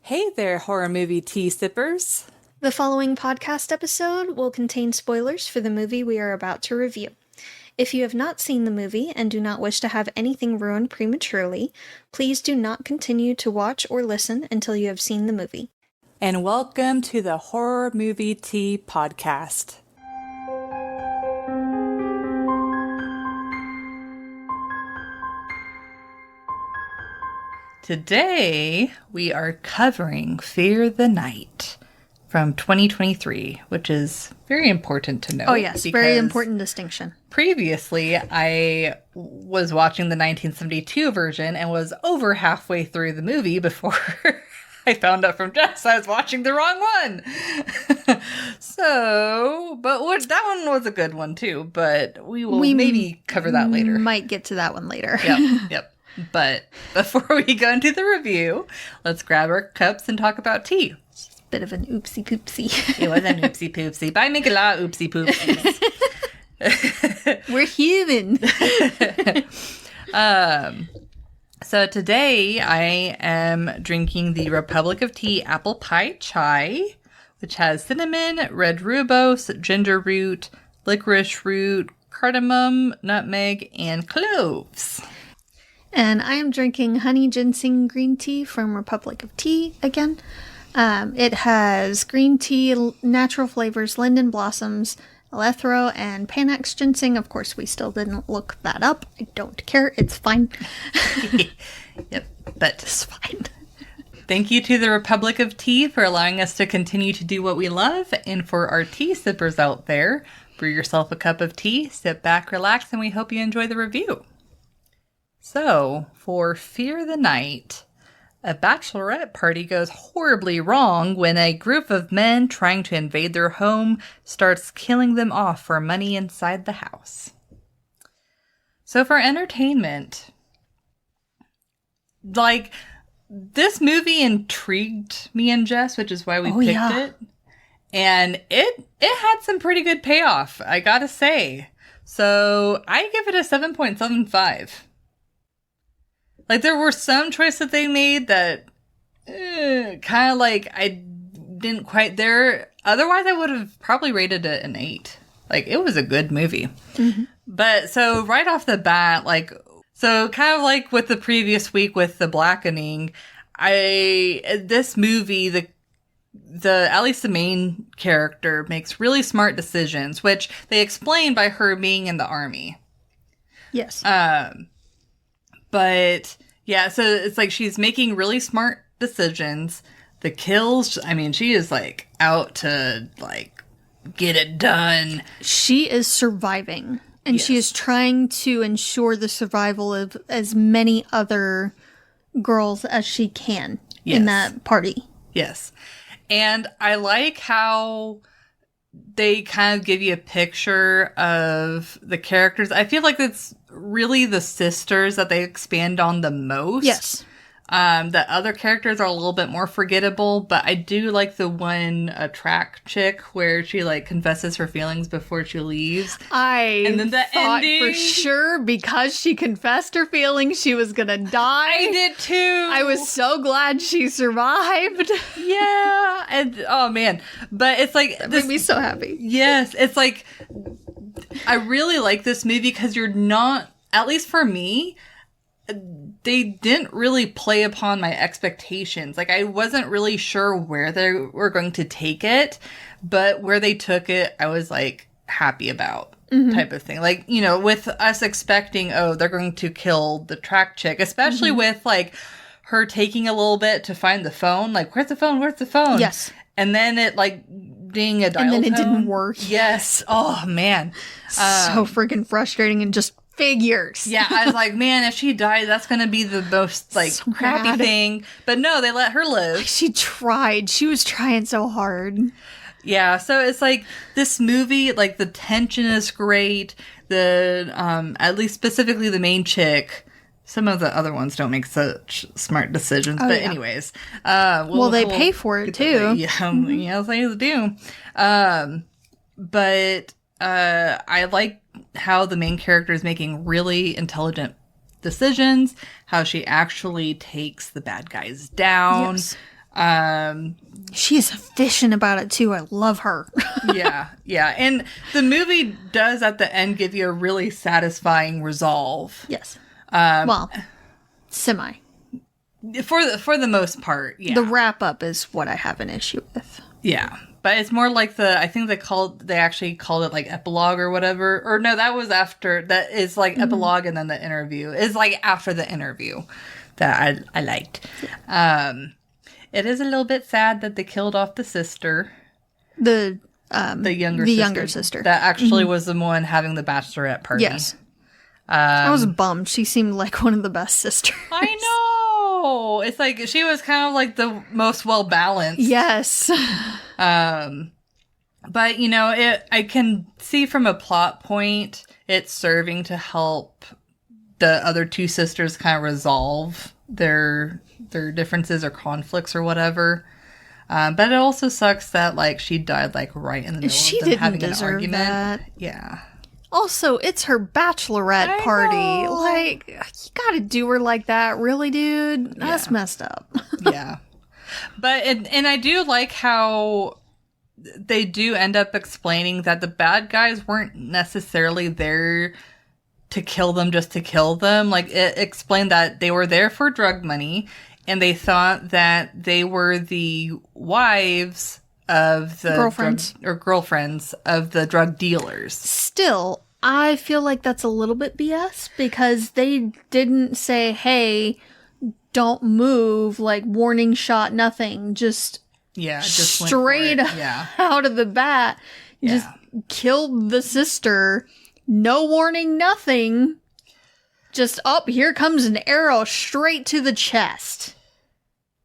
Hey there, horror movie tea sippers. The following podcast episode will contain spoilers for the movie we are about to review. If you have not seen the movie and do not wish to have anything ruined prematurely, please do not continue to watch or listen until you have seen the movie. And welcome to the Horror Movie Tea Podcast. Today, we are covering Fear the Night from 2023, which is very important to know. Oh yes, very important distinction. Previously, I was watching the 1972 version and was over halfway through the movie before I found out from Jess I was watching the wrong one. That one was a good one too, but we will maybe cover that later. Might get to that one later. Yep. But before we go into the review, let's grab our cups and talk about tea. Bit of an oopsie poopsie. It was an oopsie poopsie, but I make a lot of oopsie poopsies. We're human. So today I am drinking the Republic of Tea Apple Pie Chai, which has cinnamon, red rooibos, ginger root, licorice root, cardamom, nutmeg, and cloves. And I am drinking honey ginseng green tea from Republic of Tea again. It has green tea, natural flavors, linden blossoms, eleuthero, and Panax ginseng. Of course, we still didn't look that up. I don't care. It's fine. Yep, but it's fine. Thank you to the Republic of Tea for allowing us to continue to do what we love. And for our tea sippers out there, brew yourself a cup of tea, sit back, relax, and we hope you enjoy the review. So, for Fear the Night, a bachelorette party goes horribly wrong when a group of men trying to invade their home starts killing them off for money inside the house. So for entertainment, this movie intrigued me and Jess, which is why we picked it. And it had some pretty good payoff, I gotta say. So I give it a 7.75. There were some choices that they made that kind of I didn't quite there. Otherwise, I would have probably rated it an 8. It was a good movie. Mm-hmm. But so right off the bat, so kind of like with the previous week with The Blackening, this movie, at least the main character makes really smart decisions, which they explain by her being in the army. Yes. But, yeah, so it's she's making really smart decisions. The kills, she is, out to, get it done. She is surviving. And she is trying to ensure the survival of as many other girls as she can in that party. Yes. And I like how they kind of give you a picture of the characters. I feel like it's really the sisters that they expand on the most. Yes. The other characters are a little bit more forgettable, but I do like the one track chick where she confesses her feelings before she leaves. And then the ending, for sure because she confessed her feelings she was gonna die. I did too. I was so glad she survived. Yeah, and oh man, but it's that made me so happy. Yes, it's I really like this movie because you're not, at least for me, they didn't really play upon my expectations. I wasn't really sure where they were going to take it, but where they took it, I was happy about type of thing. With us expecting, they're going to kill the track chick, especially with her taking a little bit to find the phone. Where's the phone? Where's the phone? Yes. And then it being a dial and then tone. It didn't work. Yes. Oh man. So freaking frustrating and just figures. Yeah, I was man, if she died, that's gonna be the most so crappy bad thing. But no, they let her live. She tried. She was trying so hard. Yeah, so it's this movie, the tension is great. The at least specifically the main chick. Some of the other ones don't make such smart decisions, but anyways, they pay for it too. Yes, they do. But I like how the main character is making really intelligent decisions, how she actually takes the bad guys down. Yes. She is efficient about it too. I love her. Yeah. And the movie does at the end give you a really satisfying resolve. Yes. Well, semi. For the most part, yeah. The wrap up is what I have an issue with. Yeah. But it's more like I think they actually called it like epilogue or whatever. Or no, that was after, that is like epilogue and then the interview. It's like after the interview that I liked. Yeah. It is a little bit sad that they killed off the sister. The younger sister. That actually was the one having the bachelorette party. Yes. I was bummed. She seemed like one of the best sisters. I know. It's like she was kind of like the most well balanced. Yes. But you know, I can see from a plot point it's serving to help the other two sisters kind of resolve their differences or conflicts or whatever. But it also sucks that like she died like right in the middle of them having an argument. That. Yeah. Also, it's her bachelorette party. Know. Like, you gotta do her like that, really, dude? That's messed up. Yeah. But and I do like how they do end up explaining that the bad guys weren't necessarily there to kill them just to kill them. Like, it explained that they were there for drug money, and they thought that they were the wives of the girlfriends of the drug dealers. Still, I feel like that's a little bit BS because they didn't say, hey, don't move, like warning shot, nothing. Just straight out of the bat, just killed the sister. No warning, nothing. Just here comes an arrow straight to the chest.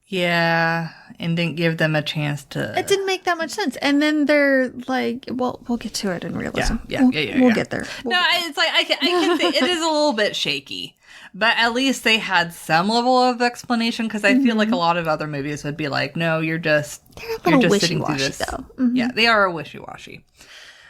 Yeah, and didn't give them a chance to... It didn't make that much sense. And then they're like, well, we'll get to it in realism. We'll get there. It's like, I can think it is a little bit shaky. But at least they had some level of explanation, because I feel like a lot of other movies would be like, no, you're just sitting through this. Though. Yeah, they are wishy-washy.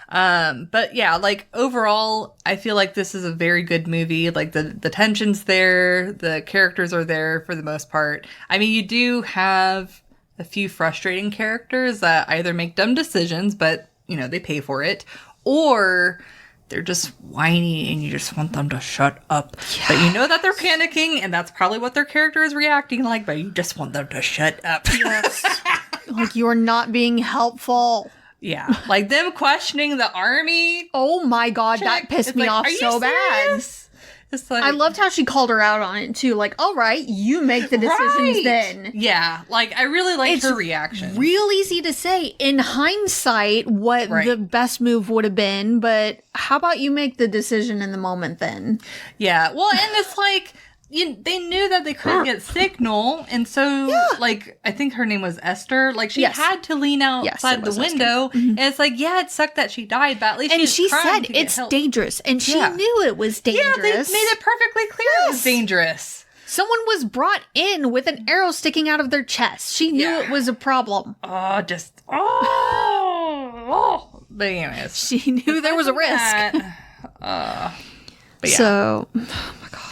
But yeah, like overall, I feel like this is a very good movie. Like the tension's there, the characters are there for the most part. I mean, you do have a few frustrating characters that either make dumb decisions, but you know, they pay for it, or they're just whiny and you just want them to shut up. Yes. But you know that they're panicking, and that's probably what their character is reacting like, but you just want them to shut up. Yes. Like, you are not being helpful. Yeah, like them questioning the army. Oh my god, that pissed me off so bad. It's like, I loved how she called her out on it too. Like, all right, you make the decisions then. Yeah, like I really liked her reaction. Real easy to say in hindsight what the best move would have been, but how about you make the decision in the moment then? Yeah, well, and it's like, they knew that they couldn't get signal, and so, like, I think her name was Esther. Like, she had to lean outside the window, and it's like, yeah, it sucked that she died, but at least she said it's dangerous, and she knew it was dangerous. Yeah, they made it perfectly clear it was dangerous. Someone was brought in with an arrow sticking out of their chest. She knew it was a problem. But anyways. She knew there was a risk. So, oh my god.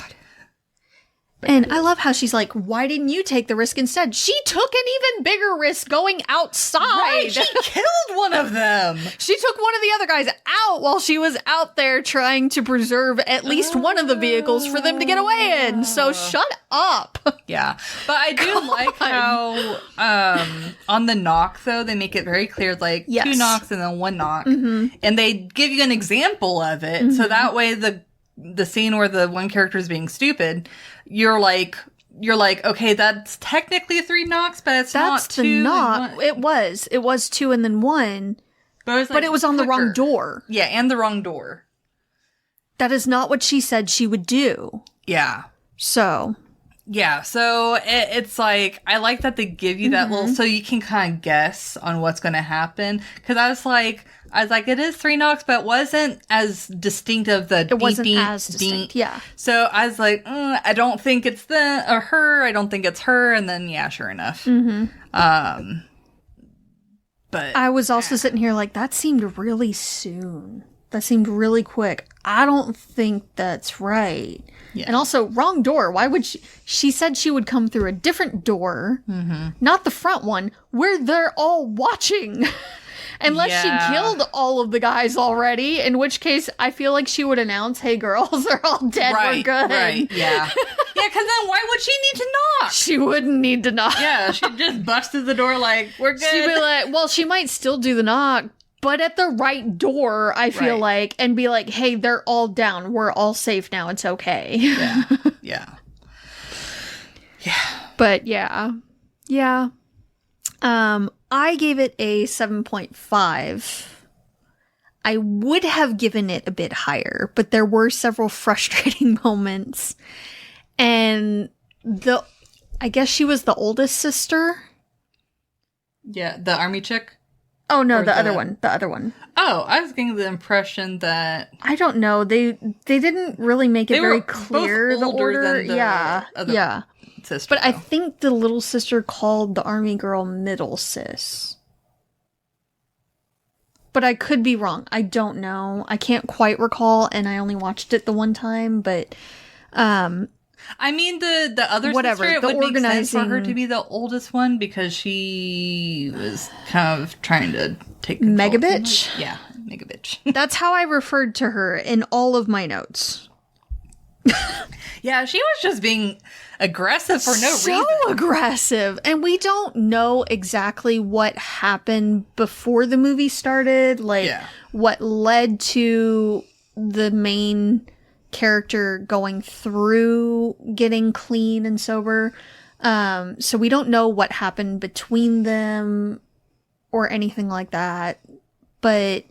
And I love how she's like, why didn't you take the risk instead? She took an even bigger risk going outside. Right, she killed one of them. She took one of the other guys out while she was out there trying to preserve at least one of the vehicles for them to get away in. So shut up. Yeah. But I do like how on the knock, though, they make it very clear, like, 2 knocks and then 1 knock. Mm-hmm. And they give you an example of it. Mm-hmm. So that way the scene where the one character is being stupid, you're like, okay, that's technically 3 knocks, but it's not 2. The knock. It was 2 and then 1, but it was on the wrong door. Yeah, and the wrong door. That is not what she said she would do. Yeah. So. Yeah, so it's like, I like that they give you that little, so you can kind of guess on what's going to happen. Because I was like, it is 3 knocks, but it wasn't as distinct of the It wasn't as distinct, yeah. So I was like, I don't think it's her, I don't think it's her, and then, yeah, sure enough. Mm-hmm. But I was also sitting here like, that seemed really soon. That seemed really quick. I don't think that's right. Yeah. And also, wrong door. Why would she said she would come through a different door, not the front one, where they're all watching. Unless she killed all of the guys already, in which case I feel like she would announce, hey girls, they're all dead, we're good. Right, yeah. Yeah, because then why would she need to knock? She wouldn't need to knock. Yeah, she'd just bust through the door like, we're good. She'd be like, well, she might still do the knock, but at the right door, I feel like, and be like, hey, they're all down. We're all safe now. It's okay. Yeah, yeah. Yeah. But yeah. Yeah. I gave it a 7.5. I would have given it a bit higher, but there were several frustrating moments. And I guess she was the oldest sister. Yeah, the army chick? Oh no, the other one. The other one. Oh, I was getting the impression that I don't know. They didn't really make it very were clear both the older order. than the Yeah. other Yeah. sister. But I though. think the little sister called the army girl middle sis. But I could be wrong. I don't know. I can't quite recall, and I only watched it the one time, but I mean, the other whatever, sister, it the would make sense for her organizing- to be the oldest one because she was kind of trying to take control. Mega bitch? Yeah, mega bitch. that's how I referred to her in all of my notes. Yeah, she was just being aggressive for no so reason. aggressive, and we don't know exactly what happened before the movie started, like Yeah. what led to the main character going through getting clean and sober. So we don't know what happened between them or anything like that, but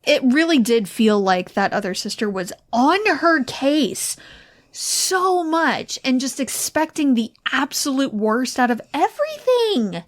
it really did feel like that other sister was on her case so much and just expecting the absolute worst out of everything.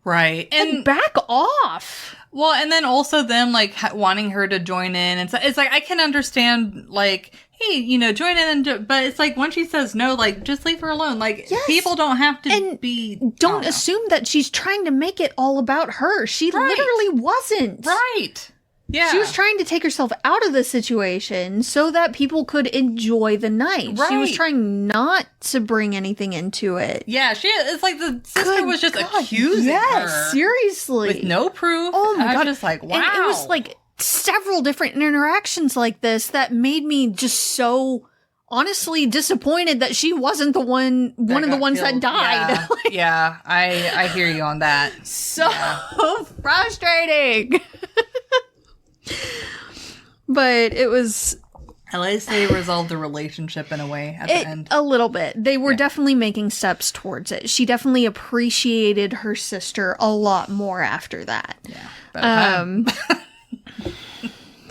Right. And back off. Well, and then also them like wanting her to join in, and so it's like I can understand like, hey, join in, but it's like when she says no, like just leave her alone. Like Yes. people don't have to And be. Don't assume that she's trying to make it all about her. She Right. literally wasn't. Right. Yeah. She was trying to take herself out of the situation so that people could enjoy the night. She was Right. trying not to bring anything into it. Yeah, it's like the sister Good was just God, accusing yes, her seriously. with no proof. Oh my I was God. just like, wow. And it was like several different interactions like this that made me just so honestly disappointed that she wasn't one of the got ones killed. that died. Yeah, I hear you on that. So frustrating. But it was At least they resolved the relationship in a way at the end. a little bit. They were definitely making steps towards it. She definitely appreciated her sister a lot more after that. Yeah. About time.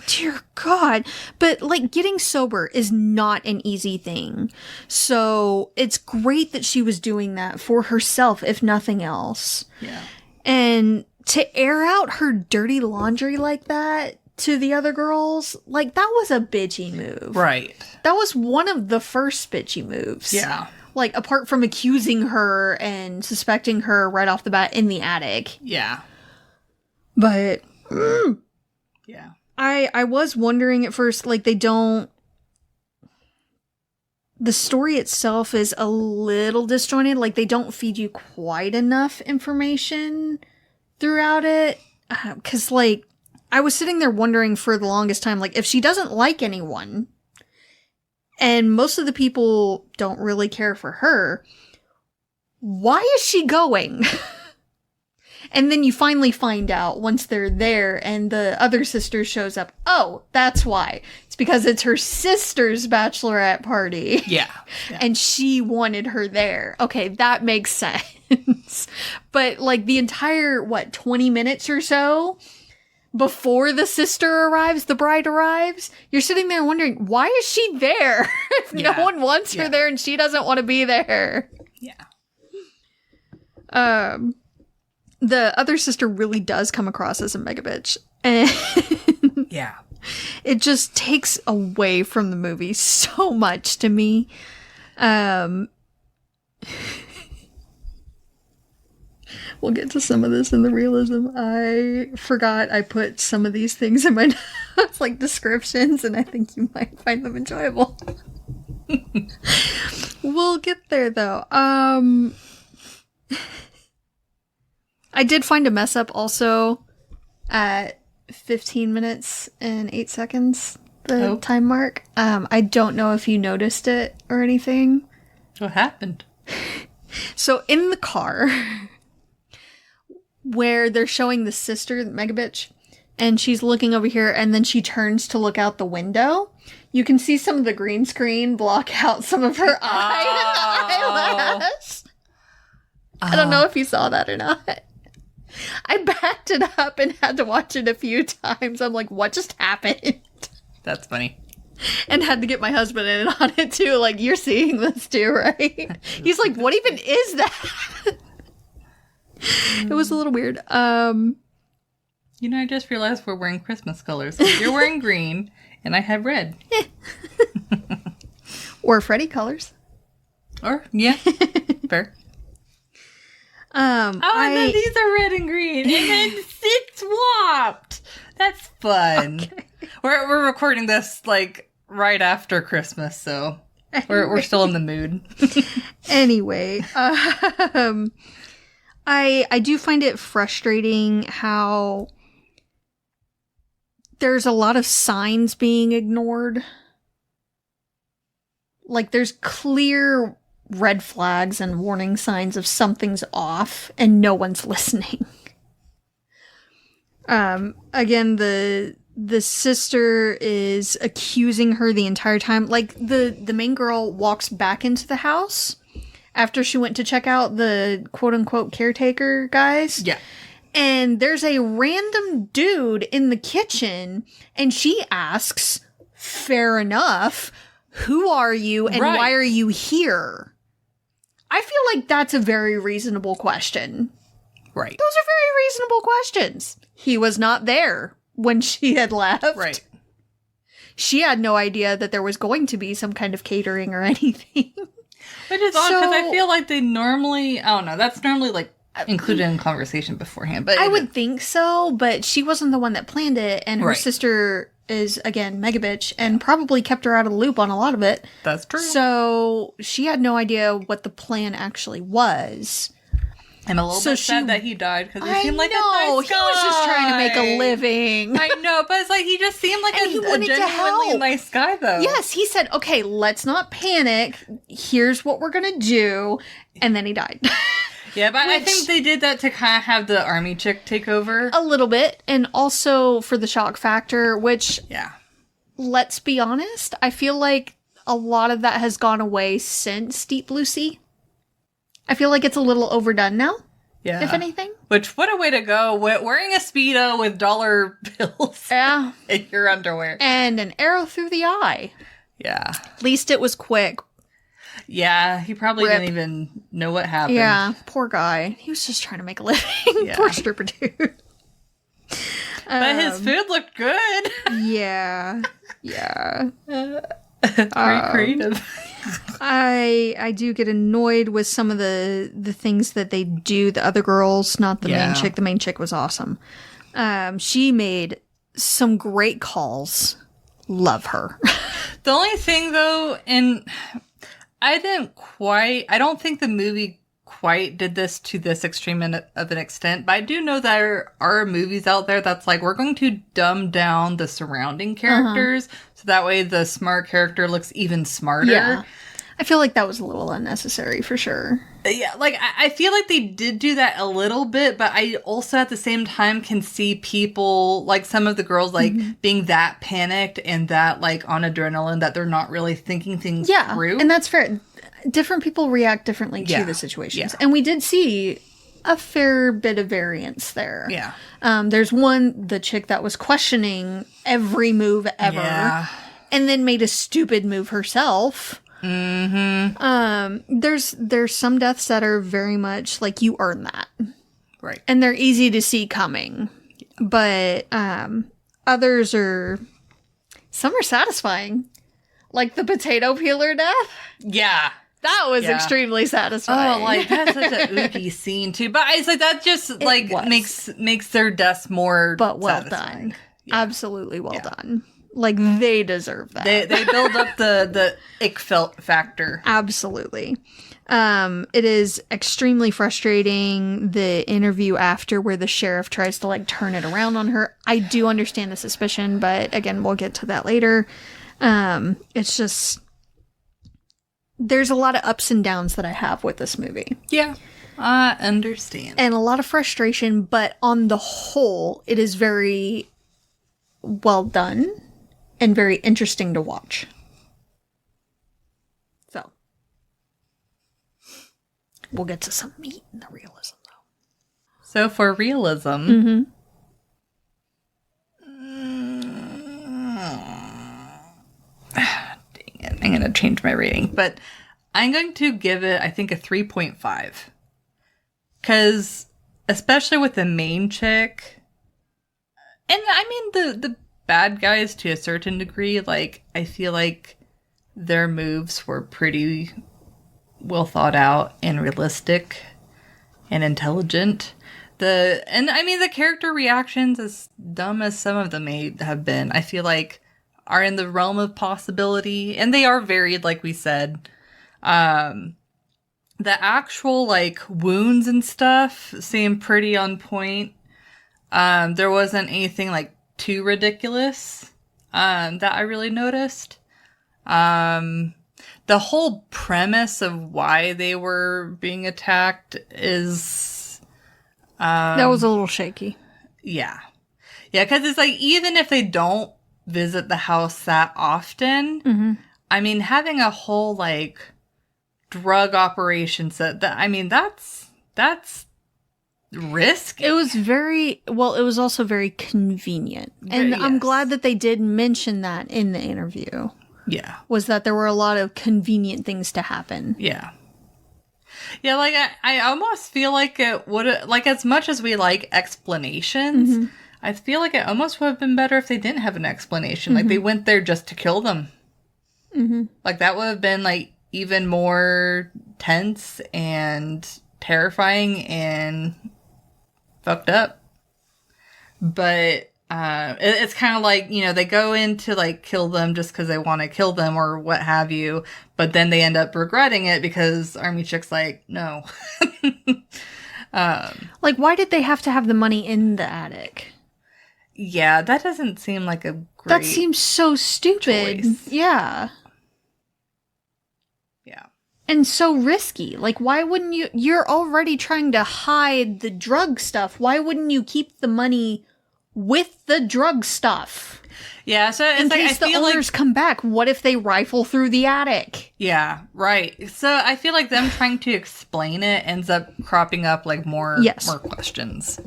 Dear God. But like getting sober is not an easy thing. So it's great that she was doing that for herself, if nothing else. Yeah. And to air out her dirty laundry like that to the other girls, like that was a bitchy move. Right. That was one of the first bitchy moves. Yeah. Like apart from accusing her and suspecting her right off the bat in the attic. Yeah. But Yeah. I was wondering at first, like the story itself is a little disjointed. Like they don't feed you quite enough information throughout it. 'Cause like I was sitting there wondering for the longest time, like if she doesn't like anyone and most of the people don't really care for her, why is she going? And then you finally find out once they're there and the other sister shows up. Oh, that's why. It's because it's her sister's bachelorette party. Yeah. Yeah. And she wanted her there. Okay, that makes sense. But like the entire, 20 minutes or so before the sister arrives, the bride arrives, you're sitting there wondering, why is she there? If Yeah. no one wants her there and she doesn't want to be there. Yeah. The other sister really does come across as a mega bitch. And Yeah. it just takes away from the movie so much to me. We'll get to some of this in the realism. I forgot I put some of these things in my It's like descriptions, and I think you might find them enjoyable. We'll get there, though. I did find a mess up also at 15 minutes and 8 seconds, the time mark. I don't know if you noticed it or anything. What happened? So in the car, where they're showing the sister, Megabitch, and she's looking over here, and then she turns to look out the window, you can see some of the green screen block out some of her eye and eyelash. I don't know if you saw that or not. I backed it up and had to watch it a few times. I'm like, what just happened? That's funny. And had to get my husband in on it too. Like, you're seeing this too, right? He's like, what even is that? It was a little weird. I just realized we're wearing Christmas colors. You're wearing green, and I have red. Or Freddy colors. Or, yeah, fair. And then these are red and green, and then it's swapped. That's fun. Okay. We're recording this like right after Christmas, so we're still in the mood. Anyway, I do find it frustrating how there's a lot of signs being ignored. Like, there's clear red flags and warning signs of something's off, and no one's listening. Again, the sister is accusing her the entire time. Like, the main girl walks back into the house after she went to check out the quote-unquote caretaker guys. Yeah. And there's a random dude in the kitchen, and she asks, fair enough, who are you and why are you here? I feel like that's a very reasonable question. Right. Those are very reasonable questions. He was not there when she had left. Right. She had no idea that there was going to be some kind of catering or anything. Which is odd, because I feel like they normally, I don't know, that's normally like included in conversation beforehand. But I would think so, but she wasn't the one that planned it, and her sister is, again, Megabitch, and probably kept her out of the loop on a lot of it. That's true. So she had no idea what the plan actually was. I'm a little bit sad that he died, because he seemed like a nice guy. He was just trying to make a living. I know, but it's like he just seemed like a genuinely nice guy, though. Yes, he said, okay, let's not panic. Here's what we're going to do. And then he died. Yeah, but I think they did that to kind of have the army chick take over. A little bit. And also for the shock factor, which, let's be honest, I feel like a lot of that has gone away since Deep Blue Sea. I feel like it's a little overdone now. Yeah. If anything. Which, what a way to go. Wearing a Speedo with dollar bills. Yeah. In your underwear. And an arrow through the eye. Yeah. At least it was quick. Yeah, he probably didn't even know what happened. Yeah, poor guy. He was just trying to make a living. Yeah. Poor stripper dude. But his food looked good. Yeah. Yeah. Very creative. I do get annoyed with some of the things that they do. The other girls, not the main chick. The main chick was awesome. She made some great calls. Love her. The only thing, though, and I don't think the movie quite did this to this extreme of an extent, but I do know there are movies out there that's like, we're going to dumb down the surrounding characters, so that way the smart character looks even smarter. Yeah. I feel like that was a little unnecessary, for sure. Yeah, like, I feel like they did do that a little bit, but I also at the same time can see people, like some of the girls, like, being that panicked and that, like, on adrenaline that they're not really thinking things through. And that's fair. Different people react differently to the situations. And we did see a fair bit of variance there. Yeah. There's the chick that was questioning every move ever, and then made a stupid move herself. There's some deaths that are very much like, you earn that. Right. And they're easy to see coming. But others some are satisfying. Like the potato peeler death. Yeah. That was extremely satisfying. Oh, like, that's such a ooky scene, too. But it's like, that just, like, makes their deaths more but well satisfying. done. absolutely well done. Like, they deserve that. They build up the ick felt factor. Absolutely. It is extremely frustrating, the interview after where the sheriff tries to, like, turn it around on her. I do understand the suspicion, but again, we'll get to that later. It's just, there's a lot of ups and downs that I have with this movie. Yeah, I understand. And a lot of frustration, but on the whole, it is very well done and very interesting to watch. So, we'll get to some meat in the realism, though. So for realism, Mm-hmm. dang it, I'm going to change my rating, but I'm going to give it, I think, a 3.5. Because, especially with the main chick, and I mean the bad guys to a certain degree, like, I feel like their moves were pretty well thought out and realistic and intelligent. The character reactions, as dumb as some of them may have been, I feel like are in the realm of possibility, and they are varied, like we said. The actual, like, wounds and stuff seem pretty on point. There wasn't anything, like, too ridiculous that I really noticed. The whole premise of why they were being attacked is... that was a little shaky. Yeah. Yeah, because it's like, even if they don't visit the house that often, Mm-hmm. I mean, having a whole, like, drug operation set, that's risk. It was it was also very convenient. And I'm Yes. glad that they did mention that in the interview, Yeah. was that there were a lot of convenient things to happen. Yeah. Yeah, like, I almost feel like it would, like, as much as we like explanations, Mm-hmm. I feel like it almost would have been better if they didn't have an explanation. Like, they went there just to kill them. Mm-hmm. Like, that would have been, like, even more tense and terrifying and fucked up. But it's kind of like, you know, they go in to, like, kill them just because they want to kill them or what have you, but then they end up regretting it because Army Chick's like, no. Like, why did they have to have the money in the attic? Yeah, that doesn't seem like a great... That seems so stupid. choice. Yeah. Yeah. And so risky. Like, why wouldn't you? You're already trying to hide the drug stuff. Why wouldn't you keep the money with the drug stuff? Yeah, so it's In like, I case the feel like... owners come back, what if they rifle through the attic? Yeah, right. So I feel like them trying to explain it ends up cropping up, like, more questions.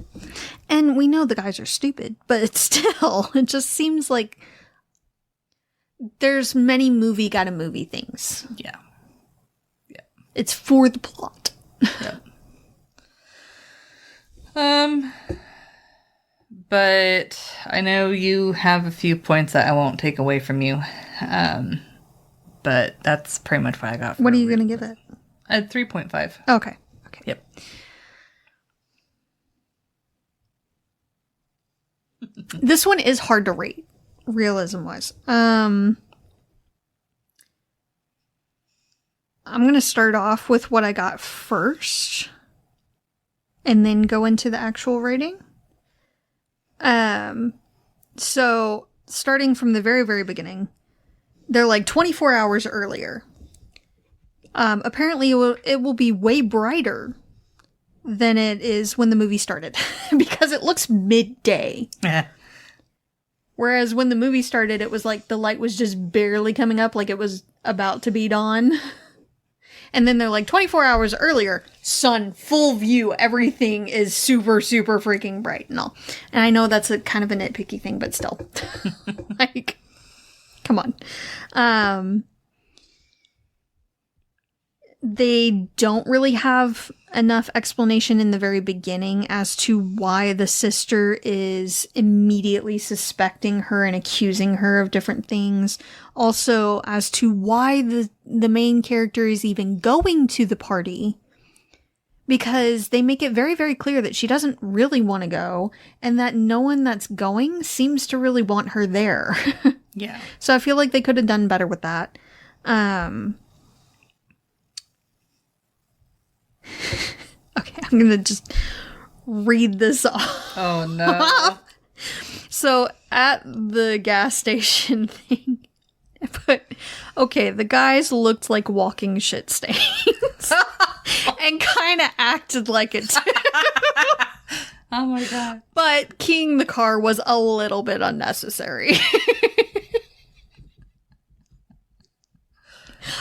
And we know the guys are stupid, but still, it just seems like there's many movie gotta movie things. Yeah. It's for the plot. But I know you have a few points that I won't take away from you. But that's pretty much what I got. What are you gonna give it? 3.5. Okay. Yep. This one is hard to rate, realism-wise. I'm going to start off with what I got first, and then go into the actual rating. So, starting from the very, very beginning, they're like 24 hours earlier. Apparently, it will be way brighter than it is when the movie started, because it looks midday. Whereas when the movie started, it was like the light was just barely coming up, like it was about to be dawn. And then they're like 24 hours earlier, sun, full view, everything is super, super freaking bright and all. And I know that's a kind of a nitpicky thing, but still. Like, come on. They don't really have enough explanation in the very beginning as to why the sister is immediately suspecting her and accusing her of different things. Also, as to why the main character is even going to the party. because they make it very, very clear that she doesn't really want to go and that no one that's going seems to really want her there. Yeah. So I feel like they could have done better with that. Okay, I'm going to just read this off. Oh, no. So at the gas station thing, I put, okay, the guys looked like walking shit stains and kind of acted like it too. Oh my god. But keying the car was a little bit unnecessary.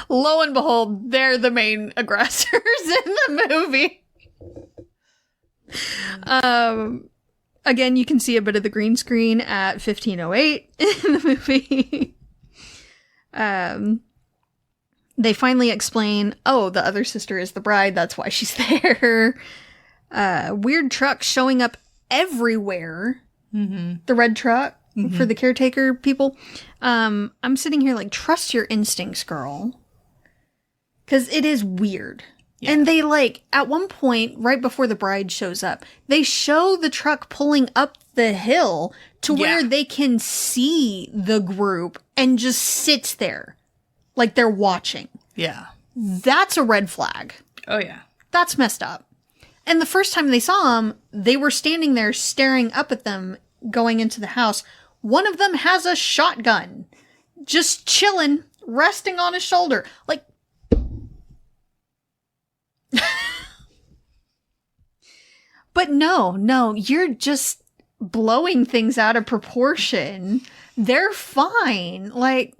Lo and behold, they're the main aggressors in the movie. Again, you can see a bit of the green screen at 1508 in the movie. They finally explain, oh, the other sister is the bride, that's why she's there. Weird trucks showing up everywhere. Mm-hmm. The red truck for the caretaker people. I'm sitting here like, trust your instincts, girl. Because it is weird. Yeah. And they like, at one point, right before the bride shows up, they show the truck pulling up the hill to where they can see the group and just sits there. Like they're watching. Yeah. That's a red flag. Oh, yeah. That's messed up. And the first time they saw him, they were standing there staring up at them going into the house. One of them has a shotgun. Just chilling, resting on his shoulder. Like, but no, you're just blowing things out of proportion. They're fine. Like,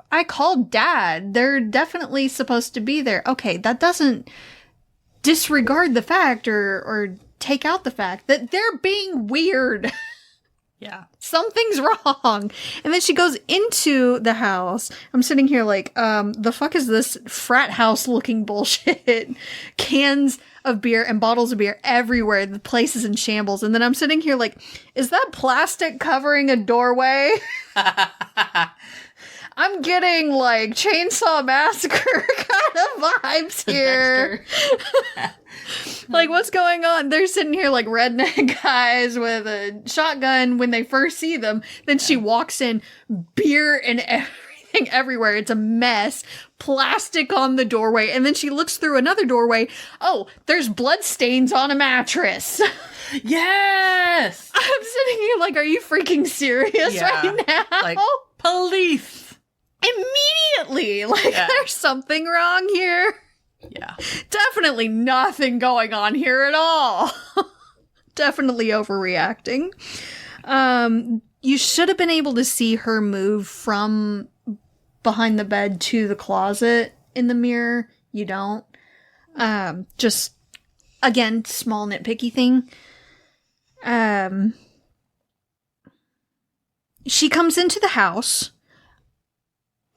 I called Dad. They're definitely supposed to be there. Okay, that doesn't disregard the fact or take out the fact that they're being weird. Yeah. Something's wrong. And then she goes into the house. I'm sitting here like, the fuck is this frat house looking bullshit? Cans of beer and bottles of beer everywhere. The place is in shambles. And then I'm sitting here like, is that plastic covering a doorway? I'm getting like Chainsaw Massacre kind of vibes here. Like, what's going on? They're sitting here like redneck guys with a shotgun when they first see them. Then she walks in, beer and everything everywhere. It's a mess. Plastic on the doorway. And then she looks through another doorway. Oh, there's blood stains on a mattress. Yes! I'm sitting here like, are you freaking serious right now? Like, police! Immediately! Like, there's something wrong here. Yeah. Definitely nothing going on here at all. Definitely overreacting. You should have been able to see her move from behind the bed to the closet in the mirror. You don't. Just, again, small nitpicky thing. She comes into the house,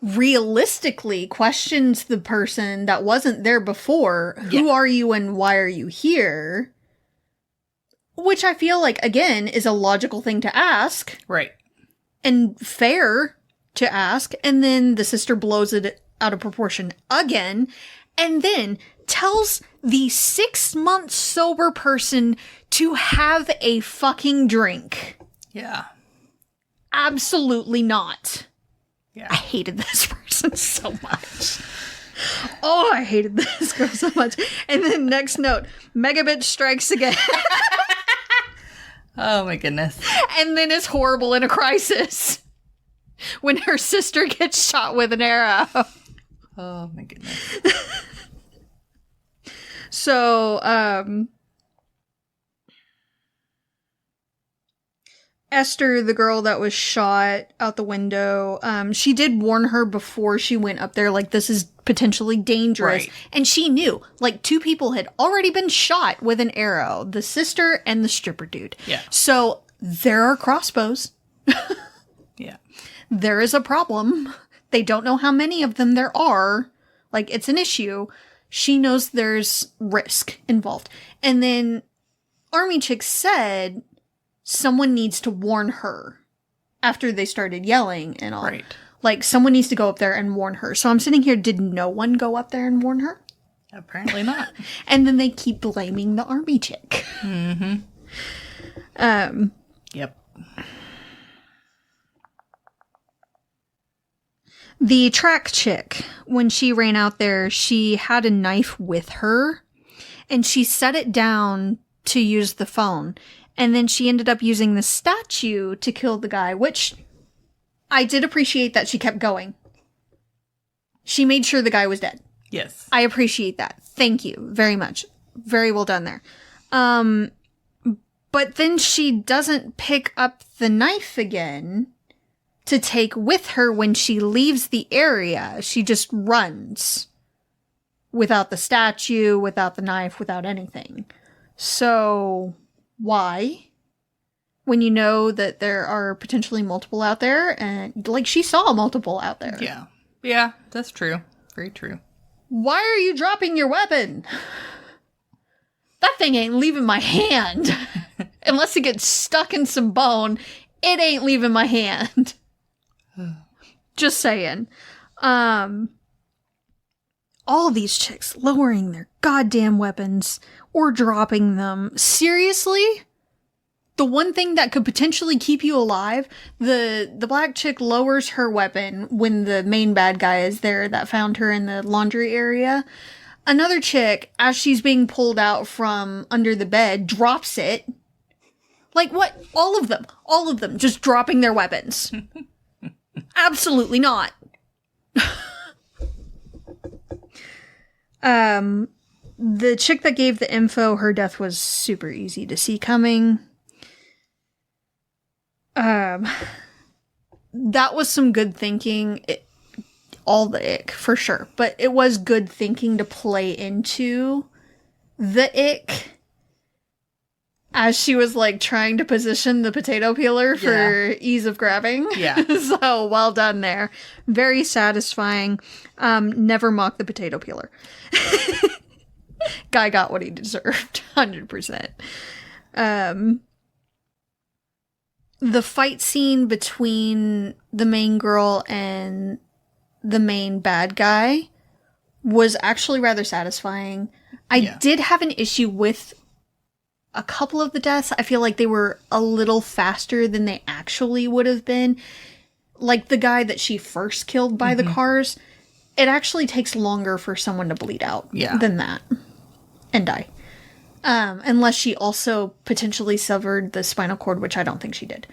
realistically questions the person that wasn't there before. Yeah. Who are you and why are you here? Which I feel like, again, is a logical thing to ask. Right. And fair to ask. And then the sister blows it out of proportion again. And then tells the 6-month sober person to have a fucking drink. Yeah. Absolutely not. Yeah. I hated this person so much. Oh, I hated this girl so much. And then next note, Megabitch strikes again. Oh my goodness. And then is horrible in a crisis. When her sister gets shot with an arrow. Oh my goodness. So, Esther, the girl that was shot out the window, she did warn her before she went up there, like, this is potentially dangerous. Right. And she knew, like, 2 people had already been shot with an arrow. The sister and the stripper dude. Yeah. So, there are crossbows. Yeah. There is a problem. They don't know how many of them there are. Like, it's an issue. She knows there's risk involved. And then Army Chick said someone needs to warn her after they started yelling and all. Right. Like, someone needs to go up there and warn her. So I'm sitting here, did no one go up there and warn her? Apparently not. And then they keep blaming the army chick. Mm-hmm. Yep. The track chick, when she ran out there, she had a knife with her, and she set it down to use the phone. And then she ended up using the statue to kill the guy, which I did appreciate that she kept going. She made sure the guy was dead. Yes. I appreciate that. Thank you very much. Very well done there. But then she doesn't pick up the knife again to take with her when she leaves the area. She just runs without the statue, without the knife, without anything. So, why? When you know that there are potentially multiple out there, and like she saw multiple out there. Yeah. Yeah, that's true. Very true. Why are you dropping your weapon? That thing ain't leaving my hand. Unless it gets stuck in some bone, it ain't leaving my hand. Just saying. All these chicks lowering their goddamn weapons or dropping them. Seriously? The one thing that could potentially keep you alive, the black chick lowers her weapon when the main bad guy is there that found her in the laundry area. Another chick, as she's being pulled out from under the bed, drops it. Like what? All of them just dropping their weapons. Absolutely not. The chick that gave the info, her death was super easy to see coming. That was some good thinking. All the ick, for sure. But it was good thinking to play into the ick. As she was, like, trying to position the potato peeler for ease of grabbing. Yeah. So, well done there. Very satisfying. Never mock the potato peeler. Guy got what he deserved. 100%. The fight scene between the main girl and the main bad guy was actually rather satisfying. I did have an issue with a couple of the deaths. I feel like they were a little faster than they actually would have been. Like the guy that she first killed by the cars, it actually takes longer for someone to bleed out than that and die. Unless she also potentially severed the spinal cord, which I don't think she did.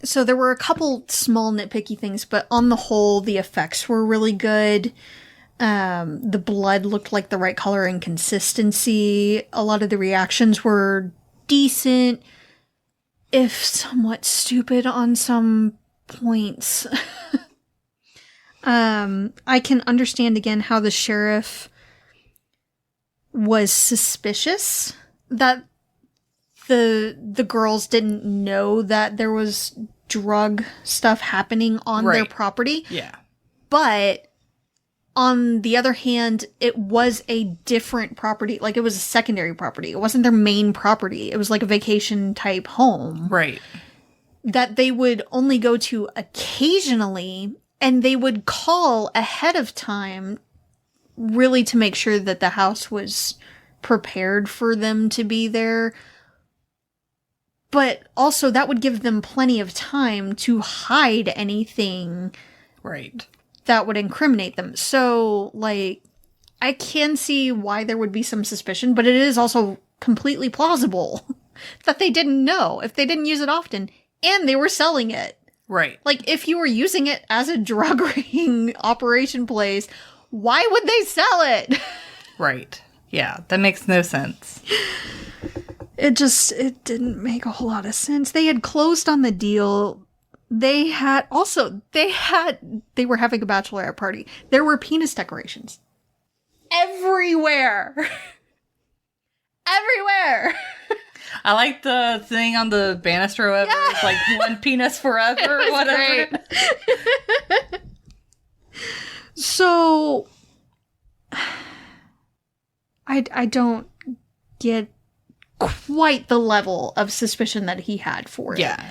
So there were a couple small nitpicky things, but on the whole, the effects were really good. The blood looked like the right color and consistency. A lot of the reactions were decent, if somewhat stupid on some points. I can understand again how the sheriff was suspicious that the girls didn't know that there was drug stuff happening on their property. Yeah. But on the other hand, it was a different property. Like, it was a secondary property. It wasn't their main property. It was like a vacation type home. Right. That they would only go to occasionally, and they would call ahead of time really to make sure that the house was prepared for them to be there. But also that would give them plenty of time to hide anything Right. that would incriminate them. So, like, I can see why there would be some suspicion, but it is also completely plausible that they didn't know if they didn't use it often and they were selling it. Right. Like, if you were using it as a drug ring operation place, why would they sell it? Right. Yeah, that makes no sense. It didn't make a whole lot of sense. They had closed on the deal. They were having a bachelorette party. There were penis decorations. Everywhere. Everywhere. I like the thing on the banister or whatever. It's like one penis forever or whatever. Great. So, I don't get quite the level of suspicion that he had for it. Yeah.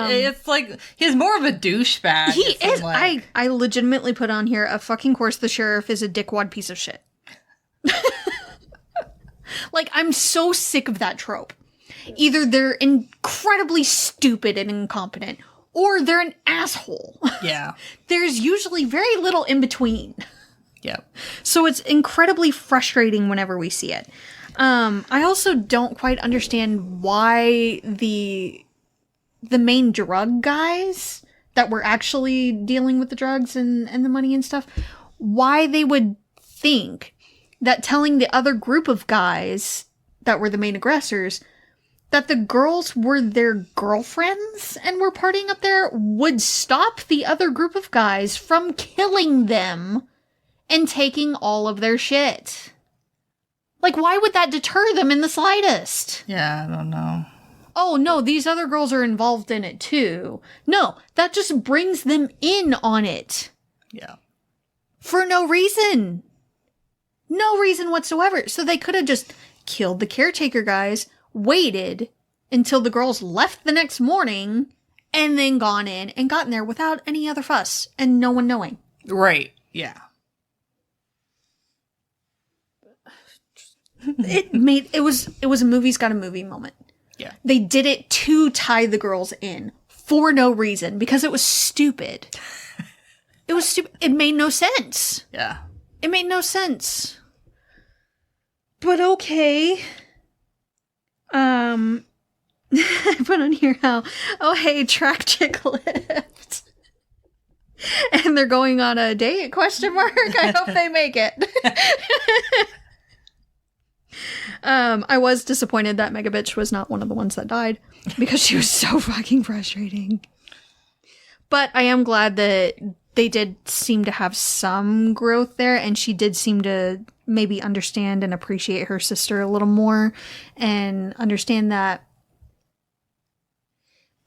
It's like he's more of a douchebag. He is. I legitimately put on here, of course the sheriff is a dickwad piece of shit. Like, I'm so sick of that trope. Either they're incredibly stupid and incompetent, or they're an asshole. Yeah. There's usually very little in between. Yeah. So it's incredibly frustrating whenever we see it. I also don't quite understand why the main drug guys that were actually dealing with the drugs and the money and stuff, why they would think that telling the other group of guys that were the main aggressors that the girls were their girlfriends and were partying up there would stop the other group of guys from killing them and taking all of their shit. Like, why would that deter them in the slightest? Yeah, I don't know. Oh, no, these other girls are involved in it too. No, that just brings them in on it. Yeah. For no reason. No reason whatsoever. So they could have just killed the caretaker guys, waited until the girls left the next morning, and then gone in and gotten there without any other fuss and no one knowing. Right. Yeah. It was a movie's got a movie moment. Yeah. They did it to tie the girls in for no reason because it was stupid. It was stupid. It made no sense. Yeah. It made no sense. But okay. I put on here how, oh hey, track chick lift. And they're going on a date, question mark? I hope they make it. I was disappointed that Megabitch was not one of the ones that died because she was so fucking frustrating. But I am glad that they did seem to have some growth there, and she did seem to maybe understand and appreciate her sister a little more and understand that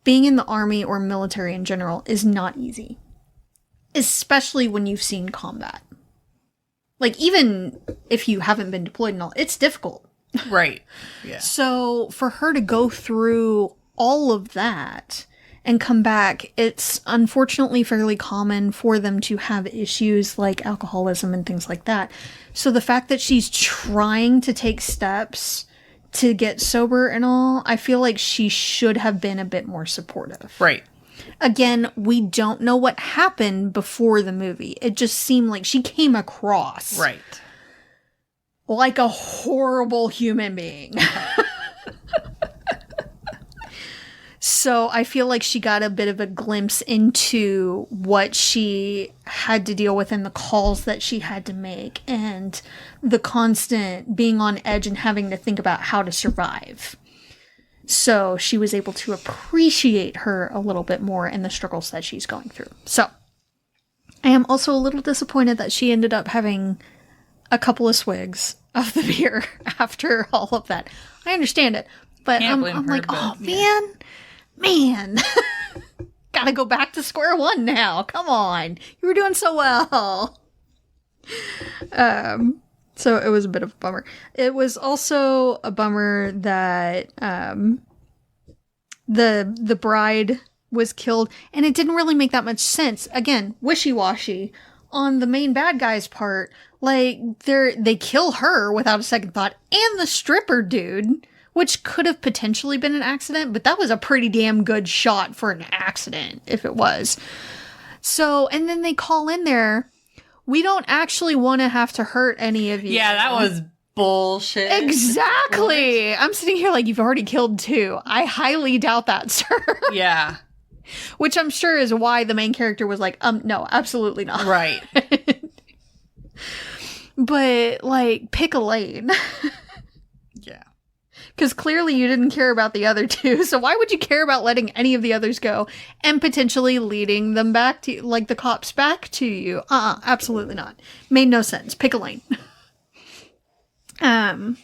being in the army or military in general is not easy, especially when you've seen combat. Like, even if you haven't been deployed and all, it's difficult. Right. Yeah. So for her to go through all of that and come back, it's unfortunately fairly common for them to have issues like alcoholism and things like that. So the fact that she's trying to take steps to get sober and all, I feel like she should have been a bit more supportive. Right. Again, we don't know what happened before the movie. It just seemed like she came across Right. like a horrible human being. So I feel like she got a bit of a glimpse into what she had to deal with and the calls that she had to make and the constant being on edge and having to think about how to survive. So she was able to appreciate her a little bit more and the struggles that she's going through. So I am also a little disappointed that she ended up having a couple of swigs of the beer after all of that. I understand it, but I'm like, oh man, gotta go back to square one now. Come on, you were doing so well. So it was a bit of a bummer. It was also a bummer that the bride was killed, and it didn't really make that much sense. Again, wishy-washy on the main bad guy's part. Like, they kill her without a second thought, and the stripper dude, which could have potentially been an accident, but that was a pretty damn good shot for an accident, if it was. So, and then they call in there, we don't actually want to have to hurt any of you. Yeah, that was bullshit. Exactly. I'm sitting here like, you've already killed two. I highly doubt that, sir. Yeah. Which I'm sure is why the main character was like, no, absolutely not. Right. But, like, pick a lane. Yeah. Because clearly you didn't care about the other two, so why would you care about letting any of the others go and potentially leading them back to, like, the cops back to you? Absolutely not. Made no sense. Pick a lane. I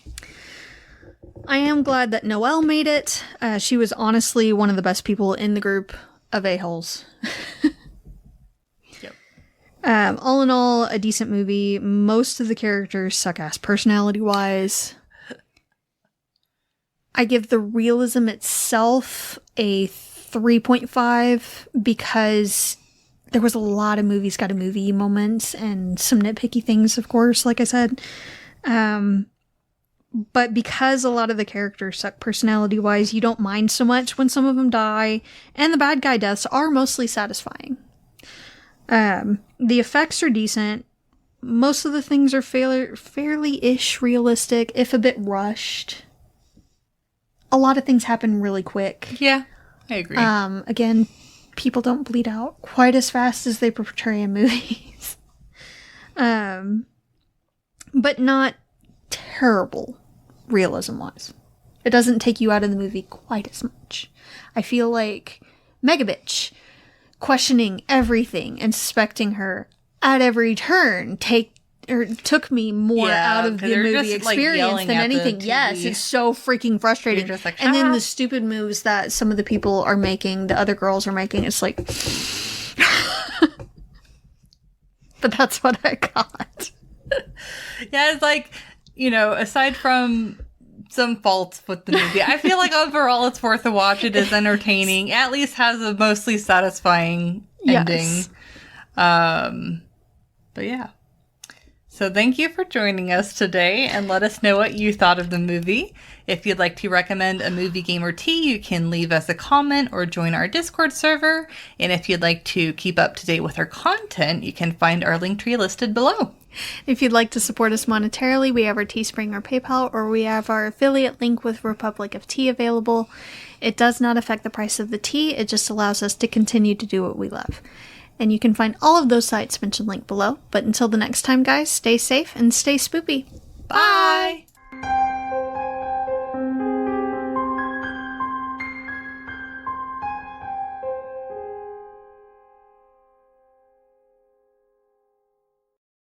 am glad that Noelle made it. She was honestly one of the best people in the group of a-holes. Yep. All in all, a decent movie. Most of the characters suck ass personality-wise. I give the realism itself a 3.5 because there was a lot of movies got a movie moments and some nitpicky things, of course, like I said. But because a lot of the characters suck personality-wise, you don't mind so much when some of them die, and the bad guy deaths are mostly satisfying. The effects are decent. Most of the things are fairly-ish realistic, if a bit rushed. A lot of things happen really quick. Yeah, I agree. Again, people don't bleed out quite as fast as they portray in movies. But not terrible realism-wise. It doesn't take you out of the movie quite as much. I feel like Megabitch questioning everything and suspecting her at every turn took me more out of the movie experience than anything. Yes, it's so freaking frustrating. You're just like, and then the stupid moves that some of the people are making, the other girls are making, it's like... But that's what I got. Yeah, it's like, aside from some faults with the movie, I feel like overall it's worth a watch. It is entertaining. At least has a mostly satisfying ending. Yes. But yeah. So thank you for joining us today, and let us know what you thought of the movie. If you'd like to recommend a movie, game, or tea, you can leave us a comment or join our Discord server. And if you'd like to keep up to date with our content, you can find our link tree listed below. If you'd like to support us monetarily, we have our Teespring or PayPal, or we have our affiliate link with Republic of Tea available. It does not affect the price of the tea, it just allows us to continue to do what we love. And you can find all of those sites mentioned linked below. But until the next time, guys, stay safe and stay spoopy. Bye!